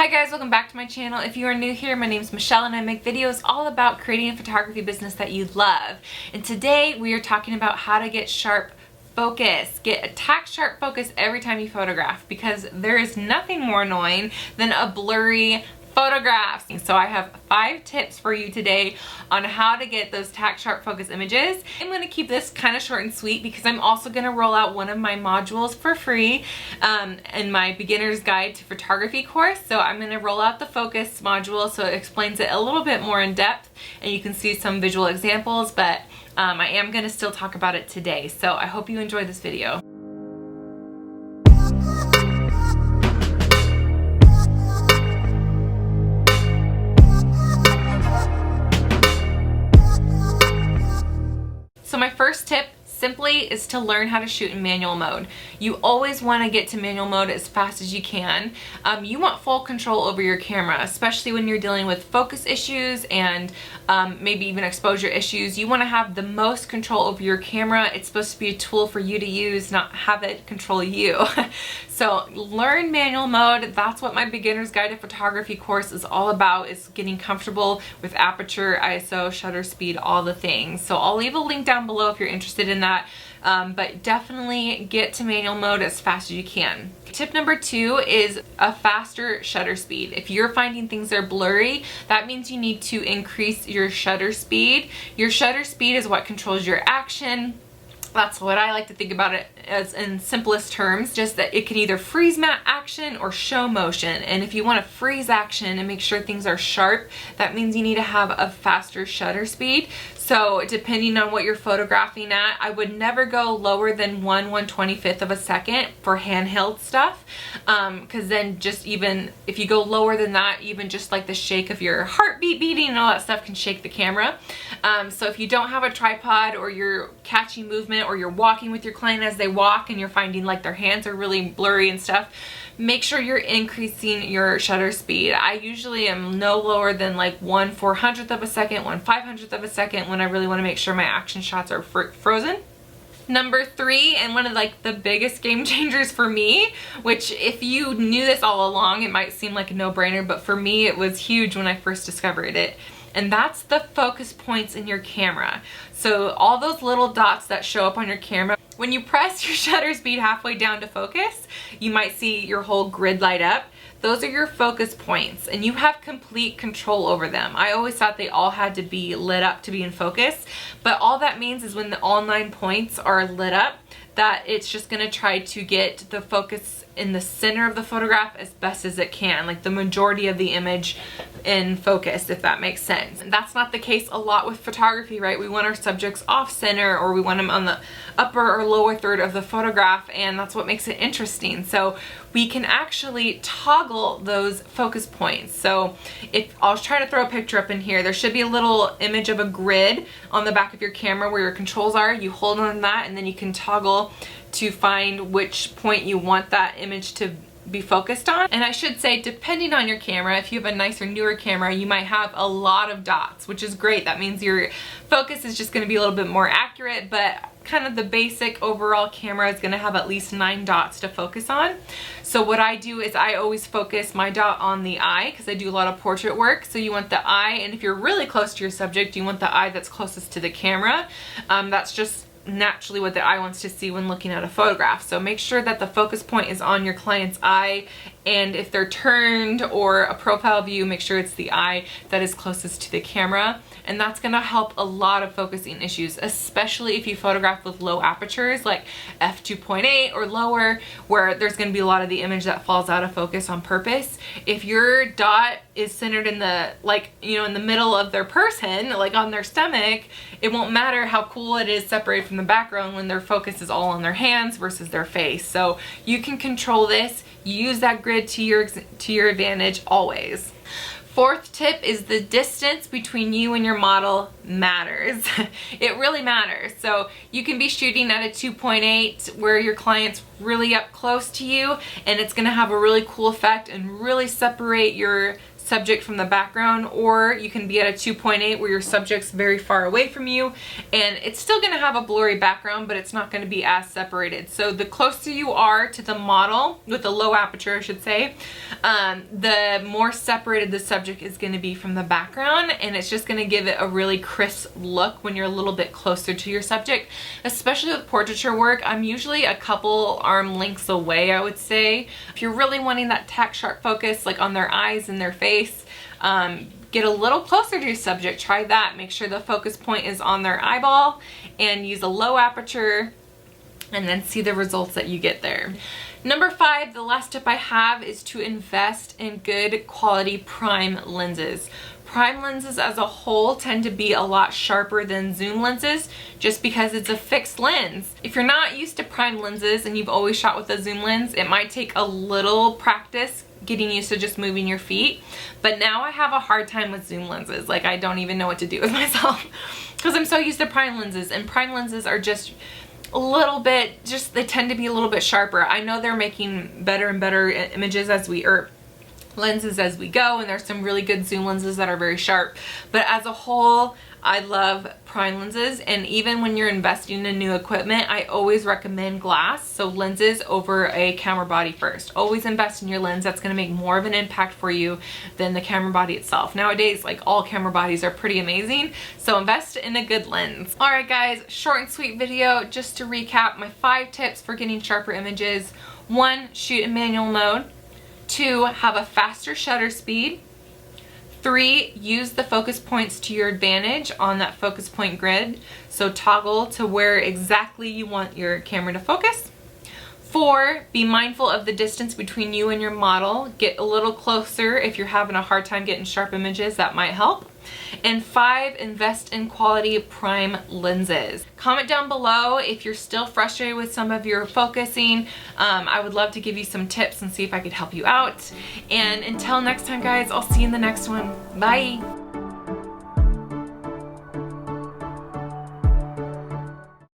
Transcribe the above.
Hi guys, welcome back to my channel. If you are new here, my name is Michelle and I make videos all about creating a photography business that you love. And today we are talking about how to get sharp focus. Get a tack sharp focus every time you photograph, because there is nothing more annoying than a blurry photographs. So I have 5 tips for you today on how to get those tack sharp focus images. I'm going to keep this kind of short and sweet because I'm also going to roll out one of my modules for free in my beginner's guide to photography course. So I'm going to roll out the focus module so it explains it a little bit more in depth and you can see some visual examples, but I am going to still talk about it today. So I hope you enjoy this video. So my first tip simply is to learn how to shoot in manual mode. You always want to get to manual mode as fast as you can. You want full control over your camera, especially when you're dealing with focus issues and maybe even exposure issues. You want to have the most control over your camera. It's supposed to be a tool for you to use, not have it control you. So learn manual mode. That's what my beginner's guide to photography course is all about, is getting comfortable with aperture, ISO, shutter speed, all the things. So I'll leave a link down below if you're interested in that. But definitely get to manual mode as fast as you can. Tip number 2 is a faster shutter speed. If you're finding things are blurry, that means you need to increase your shutter speed. Your shutter speed is what controls your action. That's what I like to think about it as in simplest terms, just that it can either freeze action or show motion. And if you want to freeze action and make sure things are sharp, that means you need to have a faster shutter speed. So depending on what you're photographing at, I would never go lower than 1/125th of a second for handheld stuff. Because then just even if you go lower than that, even just like the shake of your heartbeat beating and all that stuff can shake the camera. So if you don't have a tripod or you're catching movement or you're walking with your client as they walk and you're finding like their hands are really blurry and stuff, make sure you're increasing your shutter speed. I usually am no lower than like 1/400th of a second, 1/500th of a second when I really want to make sure my action shots are frozen. Number 3, and one of like the biggest game changers for me, which if you knew this all along, it might seem like a no-brainer, but for me it was huge when I first discovered it. And that's the focus points in your camera. So all those little dots that show up on your camera, when you press your shutter speed halfway down to focus, you might see your whole grid light up. Those are your focus points and you have complete control over them. I always thought they all had to be lit up to be in focus, but all that means is when the all 9 points are lit up, that it's just gonna try to get the focus in the center of the photograph as best as it can, like the majority of the image in focus, if that makes sense. And that's not the case a lot with photography, right? We want our subjects off center or we want them on the upper or lower third of the photograph, and that's what makes it interesting. So we can actually toggle those focus points. So if I'll try to throw a picture up in here, there should be a little image of a grid on the back of your camera where your controls are. You hold on that and then you can toggle to find which point you want that image to be focused on. And I should say, depending on your camera, if you have a nicer, newer camera, you might have a lot of dots, which is great. That means your focus is just going to be a little bit more accurate, but kind of the basic overall camera is going to have at least 9 dots to focus on. So what I do is I always focus my dot on the eye because I do a lot of portrait work. So you want the eye, and if you're really close to your subject, you want the eye that's closest to the camera. That's just naturally what the eye wants to see when looking at a photograph. So make sure that the focus point is on your client's eye, and if they're turned or a profile view, make sure it's the eye that is closest to the camera. And that's going to help a lot of focusing issues, especially if you photograph with low apertures like f2.8 or lower, where there's going to be a lot of the image that falls out of focus on purpose. If your dot is centered in the, like, you know, in the middle of their person, like on their stomach, it won't matter how cool it is separated from the background when their focus is all on their hands versus their face. So you can control this. Use that grid to your advantage always. 4th tip is the distance between you and your model matters. It really matters. So you can be shooting at a 2.8 where your client's really up close to you, and it's gonna have a really cool effect and really separate your subject from the background, or you can be at a 2.8 where your subject's very far away from you, and it's still gonna have a blurry background, but it's not gonna be as separated. So the closer you are to the model, with a low aperture I should say, the more separated the subject is gonna be from the background, and it's just gonna give it a really crisp look when you're a little bit closer to your subject. Especially with portraiture work, I'm usually a couple arm lengths away, I would say. If you're really wanting that tack sharp focus, like on their eyes and their face, get a little closer to your subject. Try that. Make sure the focus point is on their eyeball and use a low aperture, and then see the results that you get there. Number 5, the last tip I have is to invest in good quality prime lenses. Prime lenses as a whole tend to be a lot sharper than zoom lenses just because it's a fixed lens. If you're not used to prime lenses and you've always shot with a zoom lens, it might take a little practice getting used to just moving your feet. But now I have a hard time with zoom lenses. Like, I don't even know what to do with myself because I'm so used to prime lenses, and prime lenses are just a little bit, they tend to be a little bit sharper. I know they're making better and better images lenses as we go, and there's some really good zoom lenses that are very sharp, but as a whole I love prime lenses. And even when you're investing in new equipment, I always recommend glass, so lenses over a camera body first. Always invest in your lens. That's going to make more of an impact for you than the camera body itself. Nowadays, like, all camera bodies are pretty amazing, so invest in a good lens. Alright guys, short and sweet video. Just to recap, my 5 tips for getting sharper images: 1, shoot in manual mode. 2, have a faster shutter speed. 3, use the focus points to your advantage on that focus point grid. So toggle to where exactly you want your camera to focus. 4, be mindful of the distance between you and your model. Get a little closer if you're having a hard time getting sharp images. That might help. And 5, invest in quality prime lenses. Comment down below if you're still frustrated with some of your focusing. I would love to give you some tips and see if I could help you out. And until next time guys, I'll see you in the next one. Bye!